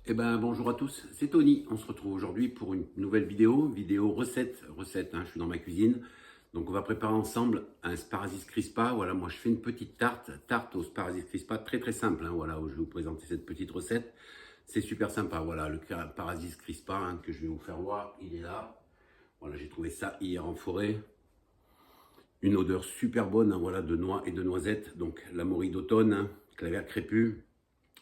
Eh ben bonjour à tous, c'est Tony. On se retrouve aujourd'hui pour une nouvelle vidéo recette. Je suis dans ma cuisine. Donc on va préparer ensemble un sparasis crispa. Voilà, moi je fais une petite tarte au sparasis crispa, très simple. Voilà, où je vais vous présenter cette petite recette. C'est super sympa. Voilà, le sparasis crispa que je vais vous faire voir, il est là. Voilà, j'ai trouvé ça hier en forêt. Une odeur super bonne, voilà, de noix et de noisettes. Donc la morille d'automne, claver crépus.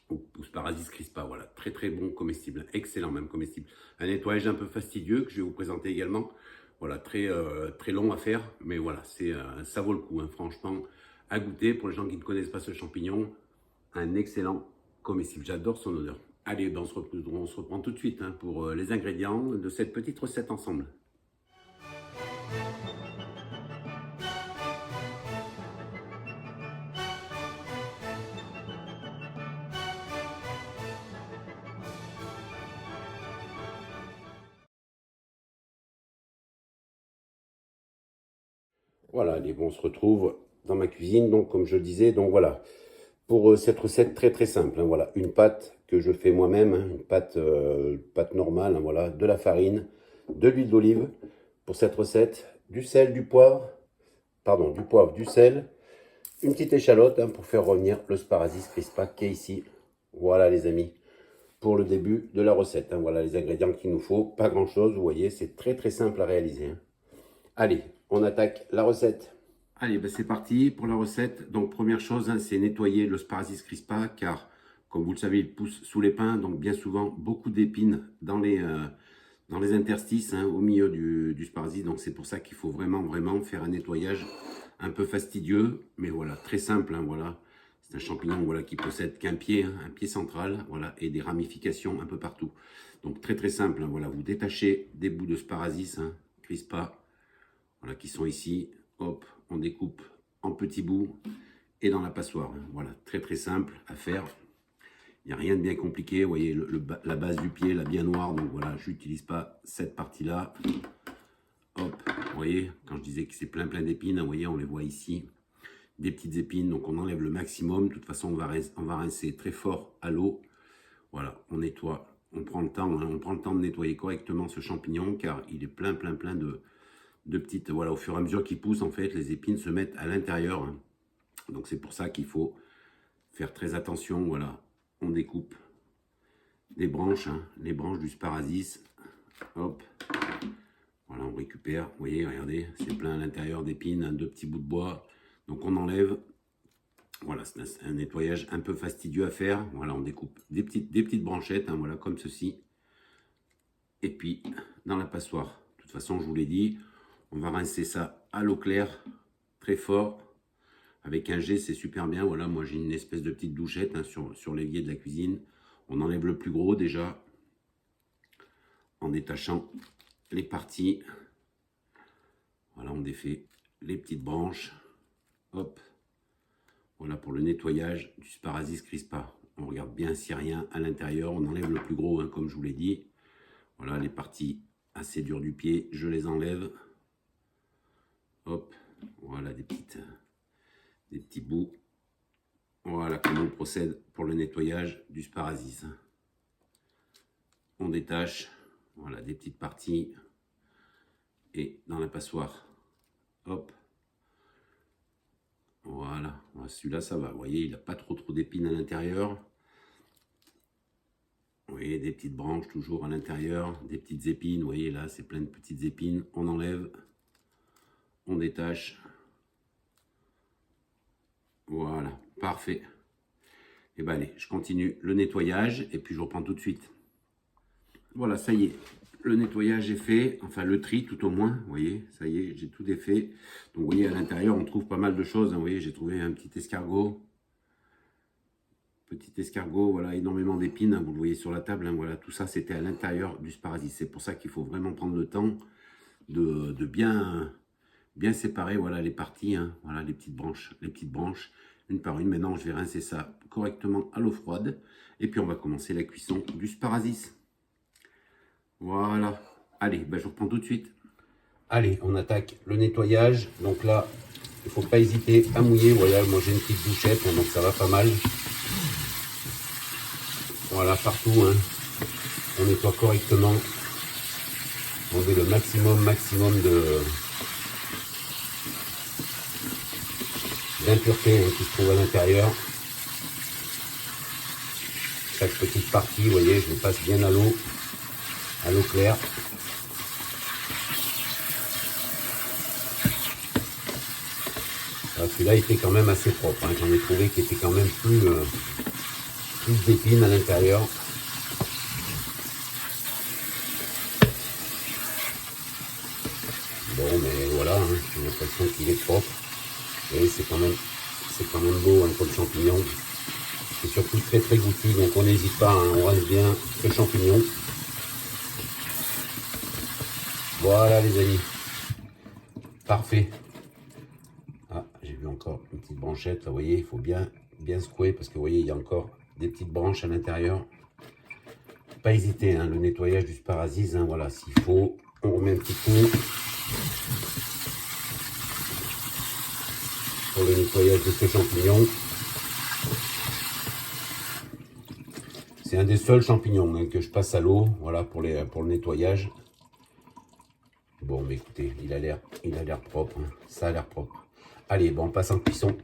Ou sparasis crispa, voilà, très bon comestible, excellent même comestible. Un nettoyage un peu fastidieux que je vais vous présenter également, voilà, très long à faire, mais voilà, ça vaut le coup, franchement, à goûter pour les gens qui ne connaissent pas ce champignon, un excellent comestible, j'adore son odeur. Allez, ben on se reprend tout de suite pour les ingrédients de cette petite recette ensemble. Voilà, allez, bon, on se retrouve dans ma cuisine, donc comme je le disais, donc voilà. Pour cette recette très simple, voilà, une pâte que je fais moi-même, une pâte normale, voilà, de la farine, de l'huile d'olive. Pour cette recette, du sel, du poivre, du sel, une petite échalote pour faire revenir le sparasis crispa qui est ici. Voilà les amis, pour le début de la recette. Voilà les ingrédients qu'il nous faut, pas grand chose, vous voyez, c'est très simple à réaliser. Allez, on attaque la recette. Allez, ben c'est parti pour la recette. Donc, première chose, c'est nettoyer le sparasis crispa, car, comme vous le savez, il pousse sous les pins, donc bien souvent, beaucoup d'épines dans les interstices, au milieu du sparasis. Donc, c'est pour ça qu'il faut vraiment faire un nettoyage un peu fastidieux, mais voilà, très simple, voilà. C'est un champignon, voilà, qui possède qu'un pied, un pied central, voilà, et des ramifications un peu partout. Donc, très simple, voilà, vous détachez des bouts de sparasis, crispa, voilà, qui sont ici. Hop, on découpe en petits bouts et dans la passoire. Voilà, très simple à faire. Il n'y a rien de bien compliqué. Vous voyez, la base du pied, là, bien noire. Donc voilà, je n'utilise pas cette partie-là. Hop, vous voyez, quand je disais que c'est plein d'épines, vous voyez, on les voit ici. Des petites épines, donc on enlève le maximum. De toute façon, on va rincer très fort à l'eau. Voilà, on nettoie. On prend le temps, on prend le temps de nettoyer correctement ce champignon, car il est plein de petites, voilà, au fur et à mesure qu'il pousse, en fait, les épines se mettent à l'intérieur. Donc c'est pour ça qu'il faut faire très attention. Voilà, on découpe des branches, les branches du sparasis. Hop, voilà, on récupère. Vous voyez, regardez, c'est plein à l'intérieur d'épines, de petits bouts de bois. Donc on enlève. Voilà, c'est un nettoyage un peu fastidieux à faire. Voilà, on découpe des petites branchettes, voilà, comme ceci. Et puis, dans la passoire. De toute façon, je vous l'ai dit, on va rincer ça à l'eau claire, très fort. Avec un jet, c'est super bien. Voilà, moi j'ai une espèce de petite douchette sur l'évier de la cuisine. On enlève le plus gros déjà, en détachant les parties. Voilà, on défait les petites branches. Hop. Voilà pour le nettoyage du sparasis crispa. On regarde bien s'il n'y a rien à l'intérieur. On enlève le plus gros, comme je vous l'ai dit. Voilà, les parties assez dures du pied, je les enlève. Hop, voilà des petits bouts. Voilà comment on procède pour le nettoyage du sparasis. On détache, voilà, des petites parties. Et dans la passoire, hop. Voilà, celui-là ça va. Vous voyez, il n'a pas trop d'épines à l'intérieur. Vous voyez, des petites branches toujours à l'intérieur, des petites épines. Vous voyez, là, c'est plein de petites épines. On enlève, on détache. Voilà, parfait. Et bien allez, je continue le nettoyage et puis je reprends tout de suite. Voilà, ça y est, le nettoyage est fait, enfin le tri tout au moins, vous voyez, ça y est, j'ai tout défait. Donc vous voyez, à l'intérieur, on trouve pas mal de choses, vous voyez, j'ai trouvé un petit escargot. Voilà, énormément d'épines, vous le voyez sur la table, voilà, tout ça c'était à l'intérieur du sparasis. C'est pour ça qu'il faut vraiment prendre le temps de bien séparer, voilà, les parties, voilà, les petites branches, une par une. Maintenant, je vais rincer ça correctement à l'eau froide, et puis on va commencer la cuisson du sparasis. Voilà, allez, ben je reprends tout de suite. Allez, on attaque le nettoyage. Donc là, il ne faut pas hésiter à mouiller. Voilà, moi j'ai une petite douchette, donc ça va pas mal. Voilà, partout, On nettoie correctement. Enlever le maximum d'impuretés qui se trouvent à l'intérieur. Chaque petite partie, vous voyez, je le passe bien à l'eau claire. Celui-là était quand même assez propre, hein. J'en ai trouvé qui était quand même plus d'épines à l'intérieur. Bon, mais voilà, hein, j'ai l'impression qu'il est propre. Et c'est quand même beau, hein, comme champignon. C'est surtout très très goûtu, donc on n'hésite pas, hein, on reste bien ce champignon. Voilà les amis, parfait. Ah, j'ai vu encore une petite branchette, là, vous voyez, il faut bien secouer parce que vous voyez, il y a encore des petites branches à l'intérieur. Pas hésiter, hein, le nettoyage du Sparasis, hein, voilà, s'il faut, on remet un petit coup pour le nettoyage de ce champignon. C'est un des seuls champignons, hein, que je passe à l'eau, voilà, pour le nettoyage. Bon, mais écoutez, il a l'air propre, hein, ça a l'air propre. Allez, bon, on passe en cuisson.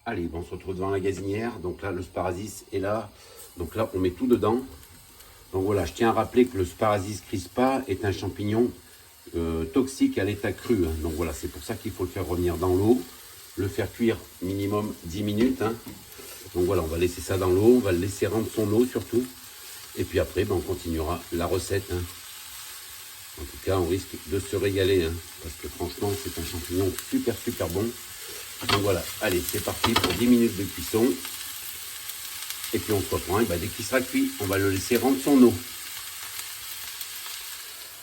Allez, bon, on se retrouve devant la gazinière. Donc là, le Sparasis est là. Donc là, on met tout dedans. Donc voilà, je tiens à rappeler que le Sparasis crispa est un champignon toxique à l'état cru, hein. Donc voilà, c'est pour ça qu'il faut le faire revenir dans l'eau, le faire cuire minimum 10 minutes, hein. Donc voilà, on va laisser ça dans l'eau, on va le laisser rendre son eau surtout. Et puis après, ben, on continuera la recette, hein. En tout cas, on risque de se régaler, hein, parce que franchement, c'est un champignon super bon. Donc voilà, allez, c'est parti pour 10 minutes de cuisson. Et puis on se reprend, et ben, dès qu'il sera cuit, on va le laisser rendre son eau.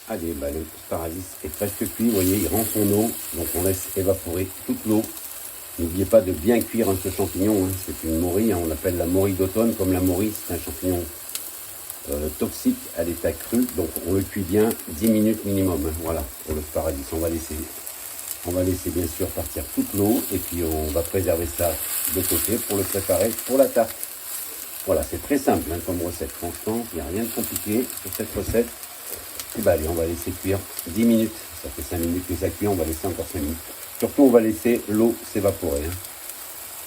Allez, ben, le Sparasis est presque cuit, vous voyez, il rend son eau. Donc on laisse évaporer toute l'eau. N'oubliez pas de bien cuire, hein, ce champignon, hein. C'est une morille, hein, on l'appelle la morille d'automne. Comme la morille, c'est un champignon toxique à l'état cru, donc on le cuit bien 10 minutes minimum, hein, voilà, pour le Sparasis. On va laisser bien sûr partir toute l'eau, et puis on va préserver ça de côté pour le préparer pour la tarte. Voilà, c'est très simple, hein, comme recette, franchement, il n'y a rien de compliqué sur cette recette. Et ben allez, on va laisser cuire 10 minutes, ça fait 5 minutes que ça cuit, on va laisser encore 5 minutes. Surtout, on va laisser l'eau s'évaporer, hein.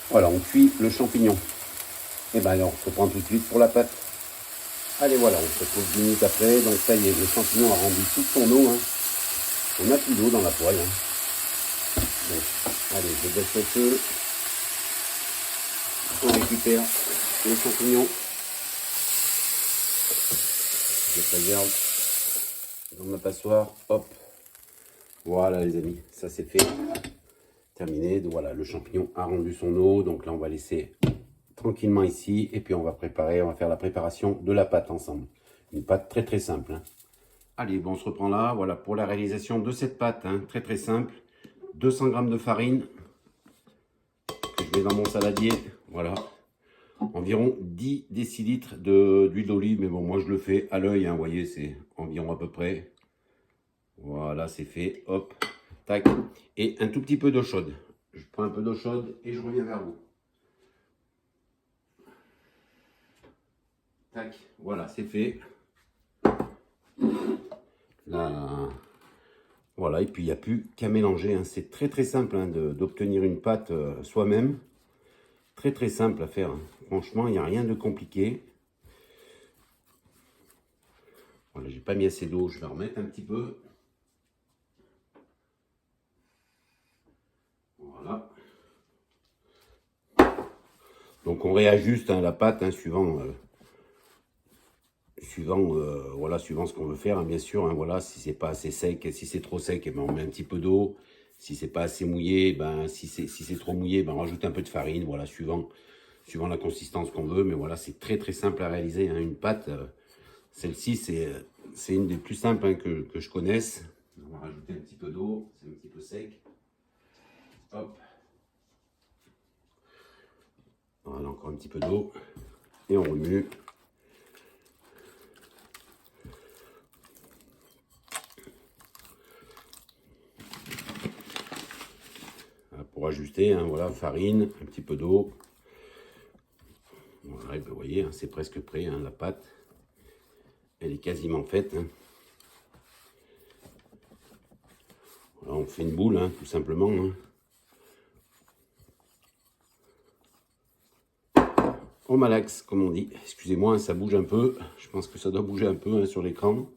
Voilà, on cuit le champignon. Et ben alors, on se reprend tout de suite pour la pâte. Allez, voilà, on se retrouve 10 minutes après. Donc ça y est, le champignon a rendu toute son eau, hein. On n'a plus d'eau dans la poêle, hein. Donc, allez, je baisse le feu. On récupère les champignons. Je préserve dans ma passoire. Hop. Voilà les amis, ça c'est fait. Terminé. Donc, voilà, le champignon a rendu son eau. Donc là, on va laisser tranquillement ici, et puis on va faire la préparation de la pâte ensemble. Une pâte très simple, hein. Allez, bon, on se reprend là, voilà, pour la réalisation de cette pâte, hein, très simple. 200 g de farine que je mets dans mon saladier, voilà. Environ 10 décilitres d'huile d'olive, mais bon, moi je le fais à l'œil, hein, vous voyez, c'est environ à peu près. Voilà, c'est fait, hop, tac. Et un tout petit peu d'eau chaude. Je prends un peu d'eau chaude et je reviens vers vous. Tac, voilà, c'est fait. Là, voilà, et puis il n'y a plus qu'à mélanger, hein. C'est très simple, hein, d'obtenir une pâte soi-même. Très simple à faire, hein. Franchement, il n'y a rien de compliqué. Voilà, j'ai pas mis assez d'eau, je vais en remettre un petit peu. Voilà. Donc on réajuste, hein, la pâte, hein, suivant voilà, suivant ce qu'on veut faire, hein, bien sûr, hein, voilà, si c'est pas assez sec, si c'est trop sec, eh ben, on met un petit peu d'eau. Si c'est pas assez mouillé, ben, si c'est trop mouillé, ben, on rajoute un peu de farine, voilà, suivant la consistance qu'on veut. Mais voilà, c'est très simple à réaliser, hein, une pâte. Celle-ci, c'est une des plus simples, hein, que je connaisse. On va rajouter un petit peu d'eau, c'est un petit peu sec. Hop. Voilà, encore un petit peu d'eau. Et on remue. Pour ajuster, hein, voilà, farine, un petit peu d'eau. Voilà, et ben, vous voyez, hein, c'est presque prêt, hein, la pâte. Elle est quasiment faite. Hein. Voilà, on fait une boule, hein, tout simplement. Hein. Au malaxe, comme on dit. Excusez-moi, ça bouge un peu. Je pense que ça doit bouger un peu hein, sur l'écran.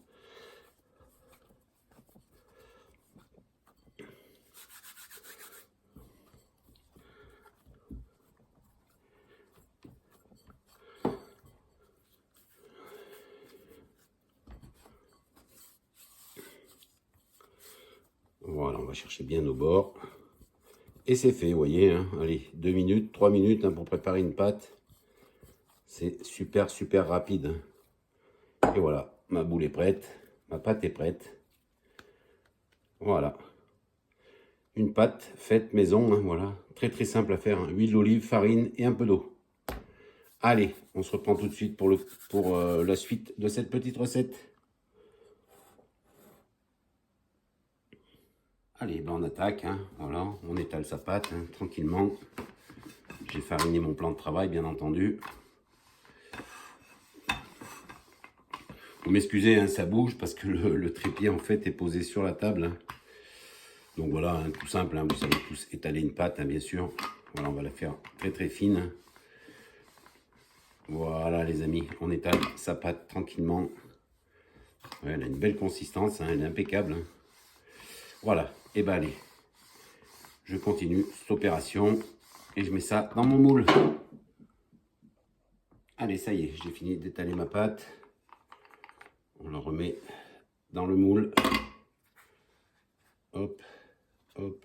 Voilà, on va chercher bien nos bords. Et c'est fait, vous voyez. Hein. Allez, 2 minutes, 3 minutes hein, pour préparer une pâte. C'est super, super rapide. Hein. Et voilà, ma boule est prête. Ma pâte est prête. Voilà. Une pâte faite maison, hein, voilà. Très, très simple à faire. Hein. Huile d'olive, farine et un peu d'eau. Allez, on se reprend tout de suite pour la suite de cette petite recette. Allez, ben on attaque, hein, voilà, on étale sa pâte hein, tranquillement. J'ai fariné mon plan de travail, bien entendu. Vous m'excusez, hein, ça bouge parce que le trépied en fait est posé sur la table. Hein. Donc voilà, hein, tout simple, hein, vous savez tous étaler une pâte, hein, bien sûr. Voilà, on va la faire très très fine. Hein. Voilà les amis, on étale sa pâte tranquillement. Ouais, elle a une belle consistance, hein, elle est impeccable. Hein. Voilà, et ben allez, je continue cette opération et je mets ça dans mon moule. Allez, ça y est, j'ai fini d'étaler ma pâte. On la remet dans le moule. Hop, hop.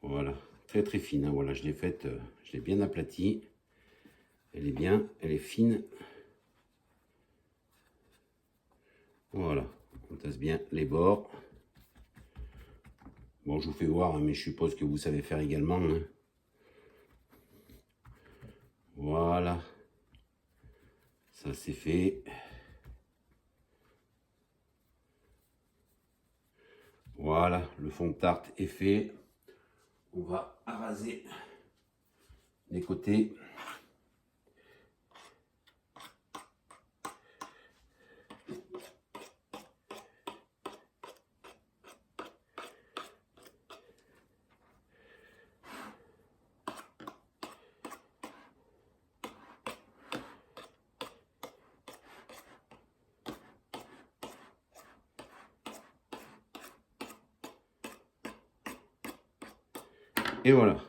Voilà, très très fine. Hein. Voilà, je l'ai faite, je l'ai bien aplatie. Elle est bien, elle est fine. Voilà, on tasse bien les bords. Bon, je vous fais voir, hein, mais je suppose que vous savez faire également. Hein. Voilà. Ça c'est fait. Voilà, le fond de tarte est fait. On va araser les côtés. Et voilà.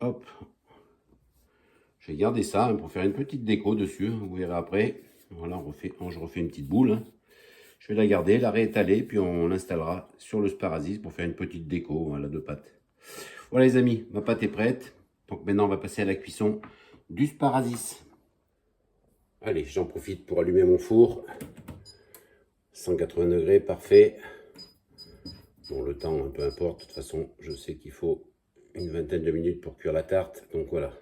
Hop. Je vais garder ça hein, pour faire une petite déco dessus. Vous verrez après. Voilà, je refais une petite boule. Hein. Je vais la garder, la réétaler, puis on l'installera sur le sparasis pour faire une petite déco voilà, de pâte. Voilà les amis, ma pâte est prête. Donc maintenant, on va passer à la cuisson du sparasis. Allez, j'en profite pour allumer mon four. 180 degrés, parfait. Bon, le temps, peu importe. De toute façon, je sais qu'il faut une vingtaine de minutes pour cuire la tarte. Donc voilà.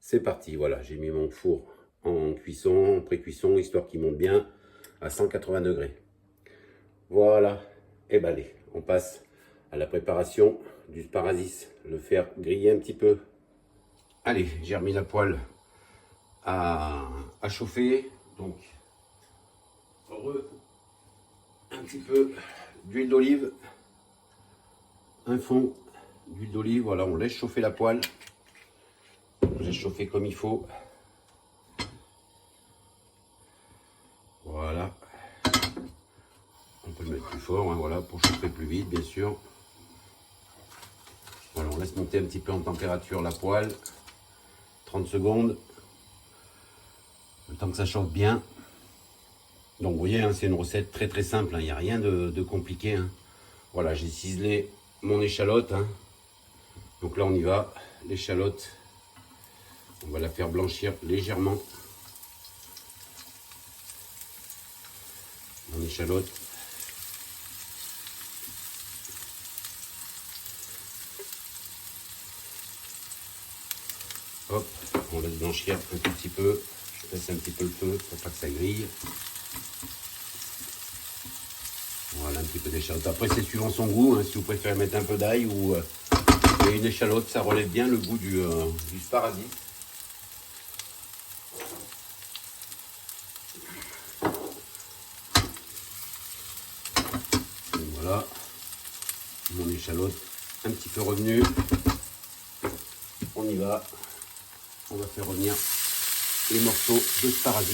C'est parti. Voilà, j'ai mis mon four en cuisson, en pré-cuisson, histoire qu'il monte bien à 180 degrés. Voilà. Et ben allez, on passe à la préparation du sparasis. Le faire griller un petit peu. Allez, j'ai remis la poêle à chauffer. Donc, un petit peu d'huile d'olive, un fond d'huile d'olive, voilà, on laisse chauffer la poêle, on laisse chauffer comme il faut, voilà, on peut le mettre plus fort, hein, voilà, pour chauffer plus vite, bien sûr, voilà, on laisse monter un petit peu en température la poêle, 30 secondes, le temps que ça chauffe bien. Donc vous voyez, hein, c'est une recette très très simple, il n'y a rien de compliqué. Hein. Voilà, j'ai ciselé mon échalote. Hein. Donc là on y va, l'échalote, on va la faire blanchir légèrement. Mon échalote. Hop, on laisse blanchir un tout petit peu. Je baisse un petit peu le feu pour pas que ça grille. Voilà, un petit peu d'échalote. Après, c'est suivant son goût. Hein. Si vous préférez mettre un peu d'ail ou Et une échalote, ça relève bien le goût du sparadrap. Et voilà, mon échalote un petit peu revenue. On y va. On va faire revenir les morceaux de sparadrap.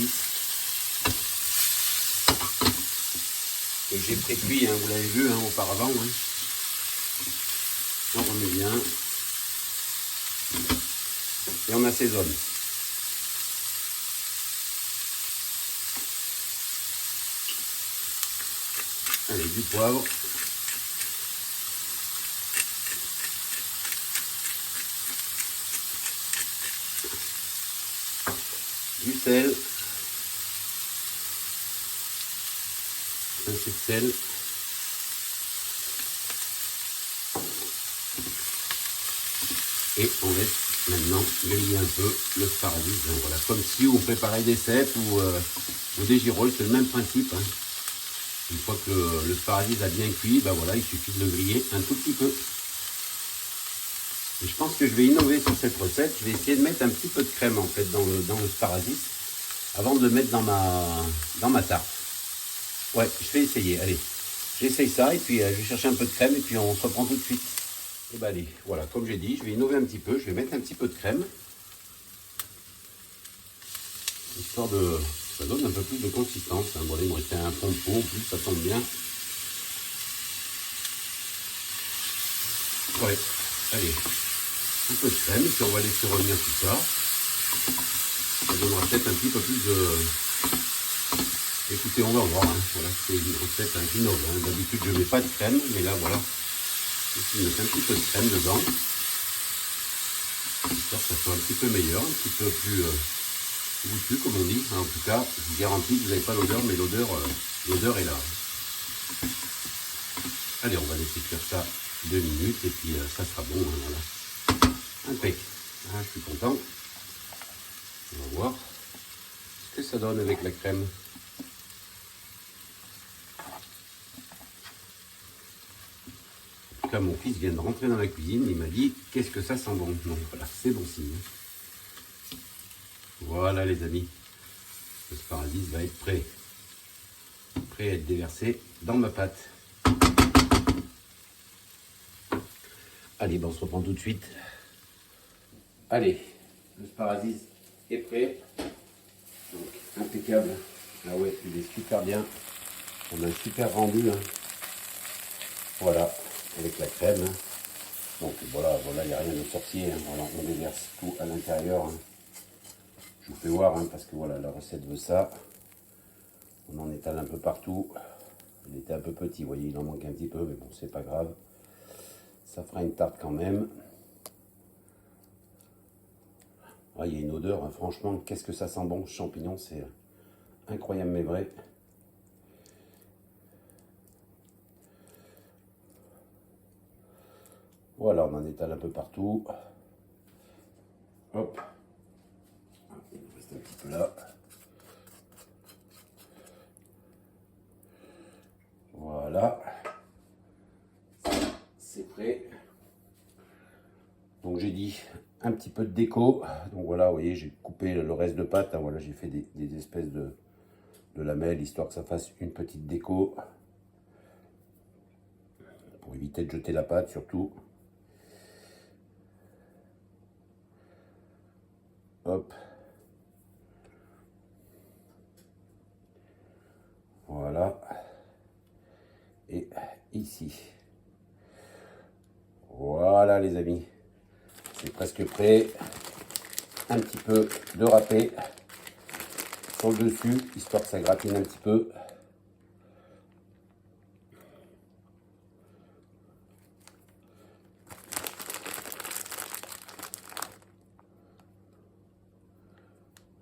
Et j'ai pré-cuit, hein, vous l'avez vu hein, auparavant. Hein. On remet bien. Et on assaisonne. Allez, du poivre. Du sel. Un peu de sel. Et on laisse maintenant griller un peu le sparadrap. Voilà, comme si on préparait des cèpes ou des girolles, c'est le même principe. Hein. Une fois que le sparadrap a bien cuit, ben voilà, il suffit de le griller un tout petit peu. Et je pense que je vais innover sur cette recette. Je vais essayer de mettre un petit peu de crème en fait dans le sparadrap avant de le mettre dans ma tarte. Ouais, je vais essayer. Allez, j'essaye ça et puis je vais chercher un peu de crème et puis on se reprend tout de suite. Et ben allez, voilà, comme j'ai dit, je vais innover un petit peu. Je vais mettre un petit peu de crème. Histoire de... ça donne un peu plus de consistance. Hein. Bon, il me restait un fond de pot en plus, ça tombe bien. Ouais, allez, un peu de crème et puis on va laisser revenir tout ça. Ça donnera peut-être un petit peu plus de... Écoutez, on va voir. Hein. Voilà, c'est une recette hein, innove. Hein. D'habitude, je ne mets pas de crème, mais là, voilà. Je vais mettre un petit peu de crème dedans. J'espère que ça soit un petit peu meilleur, un petit peu plus goûtu, comme on dit. En tout cas, je vous garantis que vous n'avez pas l'odeur, mais l'odeur est là. Allez, on va laisser cuire ça 2 minutes et puis ça sera bon. Hein, voilà. Impec. Ah, je suis content. On va voir ce que ça donne avec la crème. En tout cas, mon fils vient de rentrer dans la cuisine. Il m'a dit qu'est-ce que ça sent bon. Donc voilà, c'est bon signe. Voilà les amis. Le sparadrap va être prêt. Prêt à être déversé dans ma pâte. Allez, ben on se reprend tout de suite. Allez, le sparadrap est prêt. Donc, impeccable. Ah ouais, il est super bien. On a un super rendu. Hein. Voilà, avec la crème. Hein. Donc voilà, il n'y a rien de sorcier. Hein. Voilà, on déverse tout à l'intérieur. Hein. Je vous fais voir, hein, parce que voilà, la recette veut ça. On en étale un peu partout. Il était un peu petit, vous voyez, il en manque un petit peu, mais bon, c'est pas grave. Ça fera une tarte quand même. Ah, il y a une odeur, hein, franchement, qu'est-ce que ça sent bon, champignons, c'est incroyable mais vrai. Voilà, on en étale un peu partout. Hop. Il nous reste un petit peu là. Voilà. C'est prêt. Donc j'ai dit un petit peu de déco. Donc voilà, vous voyez, j'ai coupé le reste de pâte. Hein, voilà, j'ai fait des espèces de lamelles, histoire que ça fasse une petite déco. Pour éviter de jeter la pâte surtout. Hop. Voilà. Et ici. Voilà les amis. C'est presque prêt. Un petit peu de râpé sur le dessus, histoire que ça gratine un petit peu.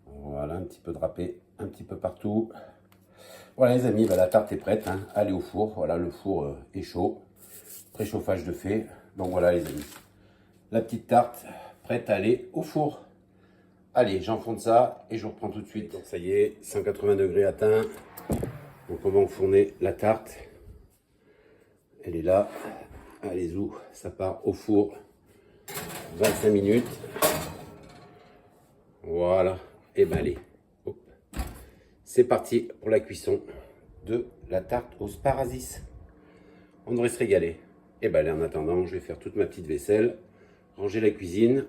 Voilà, un petit peu de râpé, un petit peu partout. Voilà les amis, bah, la tarte est prête. Hein. Allez au four. Voilà, le four est chaud. Préchauffage de fait. Donc voilà les amis. La petite tarte prête à aller au four. Allez, j'enfonce ça et je reprends tout de suite. Donc ça y est, 180 degrés atteint. Donc on va enfourner la tarte. Elle est là. Allez, où ça part au four. 25 minutes. Voilà. Et ben allez, hop. C'est parti pour la cuisson de la tarte au sparasis. On devrait se régaler. Et ben allez, en attendant, je vais faire toute ma petite vaisselle, ranger la cuisine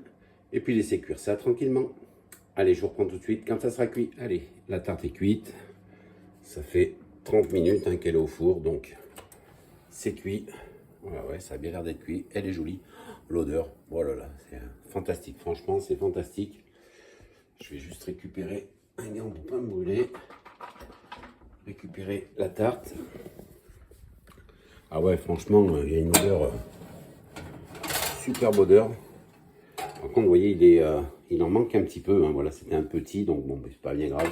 et puis laisser cuire ça tranquillement. Allez, je vous reprends tout de suite quand ça sera cuit. Allez, la tarte est cuite. Ça fait 30 minutes qu'elle est au four, donc c'est cuit. Voilà, ouais, ça a bien l'air d'être cuit. Elle est jolie. L'odeur, voilà, là, c'est fantastique. Franchement, c'est fantastique. Je vais juste récupérer un gant pour ne pas me brûler. Récupérer la tarte. Ah ouais, franchement, il y a une odeur, superbe odeur. Par contre, vous voyez, il en manque un petit peu. Voilà, c'était un petit, donc bon, c'est pas bien grave.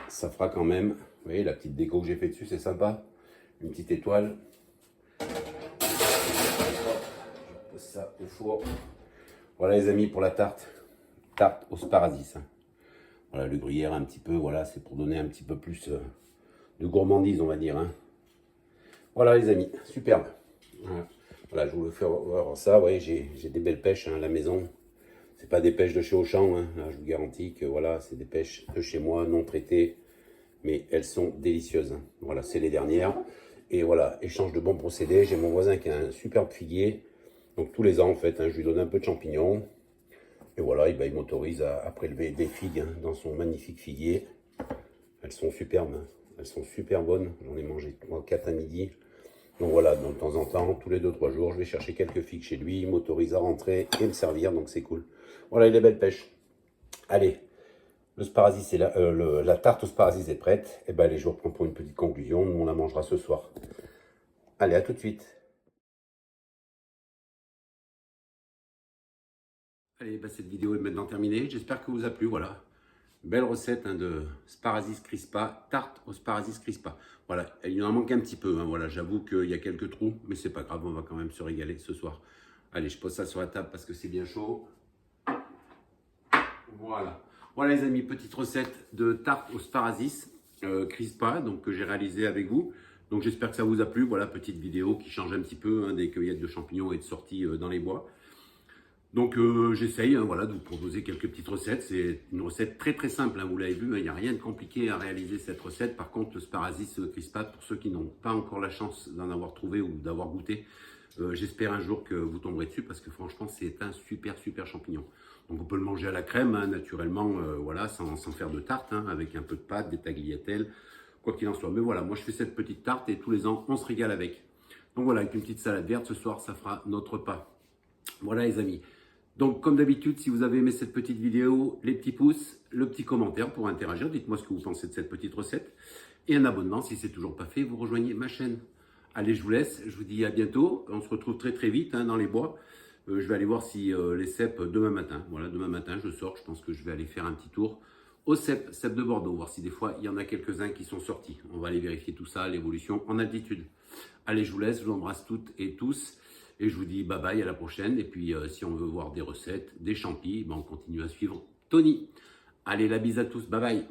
Ça fera quand même. Vous voyez, la petite déco que j'ai fait dessus, c'est sympa. Une petite étoile. Je pose ça au four. Voilà les amis pour la tarte. Tarte au sparasis. Voilà, le gruyère un petit peu, voilà, c'est pour donner un petit peu plus de gourmandise, on va dire. Voilà les amis, superbe. Voilà, je vous le fais voir ça. Vous voyez, j'ai des belles pêches à la maison. C'est pas des pêches de chez Auchan. Là, je vous garantis que voilà, c'est des pêches de chez moi, non traitées. Mais elles sont délicieuses. Voilà, c'est les dernières. Et voilà, échange de bons procédés. J'ai mon voisin qui a un superbe figuier. Donc tous les ans, en fait, je lui donne un peu de champignons. Et voilà, il m'autorise à prélever des figues dans son magnifique figuier. Elles sont superbes. Elles sont super bonnes. J'en ai mangé 3-4 à midi. Donc voilà, de temps en temps, tous les 2-3 jours, je vais chercher quelques figues chez lui. Il m'autorise à rentrer et me servir, donc c'est cool. Voilà, il est belle pêche. Allez, le sparasis est là, la tarte au sparasis est prête. Et ben allez, je vous reprends pour une petite conclusion. On la mangera ce soir. Allez, à tout de suite. Allez, bah, cette vidéo est maintenant terminée. J'espère que vous a plu. Voilà. Belle recette de sparasis crispa, tarte au sparasis crispa. Voilà, il en manque un petit peu. Voilà, j'avoue qu'il y a quelques trous, mais c'est pas grave, on va quand même se régaler ce soir. Allez, je pose ça sur la table parce que c'est bien chaud. Voilà. Voilà les amis, petite recette de tarte au sparasis crispa, donc que j'ai réalisé avec vous. Donc j'espère que ça vous a plu. Voilà, petite vidéo qui change un petit peu des cueillettes de champignons et de sorties dans les bois. Donc j'essaye voilà, de vous proposer quelques petites recettes. C'est une recette très très simple, vous l'avez vu, il n'y a rien de compliqué à réaliser cette recette. Par contre, le sparasis crispa, pour ceux qui n'ont pas encore la chance d'en avoir trouvé ou d'avoir goûté, j'espère un jour que vous tomberez dessus parce que franchement, c'est un super super champignon. Donc on peut le manger à la crème, naturellement, voilà, sans faire de tarte, avec un peu de pâte, des tagliatelles, quoi qu'il en soit. Mais voilà, moi je fais cette petite tarte et tous les ans, on se régale avec. Donc voilà, avec une petite salade verte, ce soir, ça fera notre repas. Voilà les amis. Donc, comme d'habitude, si vous avez aimé cette petite vidéo, les petits pouces, le petit commentaire pour interagir. Dites-moi ce que vous pensez de cette petite recette. Et un abonnement, si ce n'est toujours pas fait, vous rejoignez ma chaîne. Allez, je vous laisse. Je vous dis à bientôt. On se retrouve très très vite dans les bois. Je vais aller voir si les cèpes demain matin. Voilà, demain matin, je sors. Je pense que je vais aller faire un petit tour aux cèpes de Bordeaux. Voir si des fois, il y en a quelques-uns qui sont sortis. On va aller vérifier tout ça, l'évolution en altitude. Allez, je vous laisse. Je vous embrasse toutes et tous. Et je vous dis bye bye, à la prochaine. Et puis, si on veut voir des recettes, des champis, on continue à suivre Tony. Allez, la bise à tous. Bye bye.